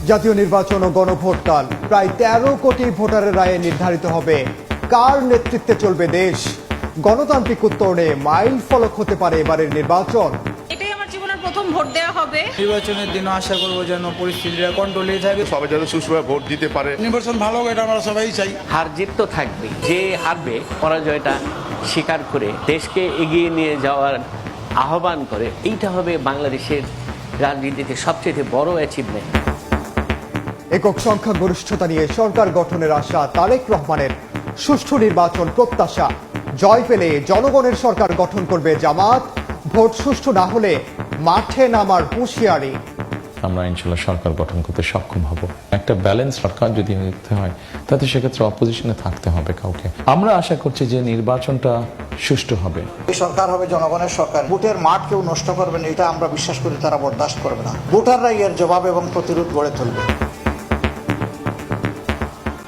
জাতীয় নির্বাচন ও গণভোটকাল প্রায় 13 কোটি ভোটারের রায়ে নির্ধারিত হবে কার নেতৃত্বে চলবে দেশ। গণতান্ত্রিক উত্তরণে মাইল ফলক হতে পারে এবারের নির্বাচন। এটাই আমার জীবনের প্রথম ভোট দেওয়া হবে। নির্বাচনের দিনও আশা করবো যেন পরিস্থিতিটা কন্ট্রোলে থাকে, সবাই যেন সুষ্ঠুভাবে ভোট দিতে পারে। নির্বাচন ভালো হোক, এটা আমরা সবাই চাই। হার জিত তো থাকবে, যে হারবে পরাজয়টা স্বীকার করে দেশকে এগিয়ে নিয়ে যাওয়ার আহ্বান করে, এইটা হবে বাংলাদেশের রাজনীতিতে সবচেয়ে বড় অ্যাচিভমেন্ট। একক সংখ্যাগরিষ্ঠতা নিয়ে সরকার গঠনের আশা তারেক রহমানের। সুষ্ঠু নির্বাচন প্রত্যাশা, জয় পেলে জনগণের সরকার গঠন করবে জামাত। ভোট সুষ্ঠু না হলে মাঠে নামার হুঁশিয়ারি। আমরা ইনশাল্লাহ সরকার গঠন করতে সক্ষম হব। একটা ব্যালেন্স সরকার যদি নিতে হয় তাতে সেক্ষেত্রে অপোজিশনে থাকতে হবে কাউকে। আমরা আশা করছি যে নির্বাচনটা সুষ্ঠু হবে। এই সরকার হবে জনগণের সরকার। ভোটের মাঠ কেউ নষ্ট করবে না, এটা আমরা বিশ্বাস করি, তারা বরদাস্ত করবে না। ভোটাররাই এর জবাব এবং প্রতিরোধ গড়ে তুলবে।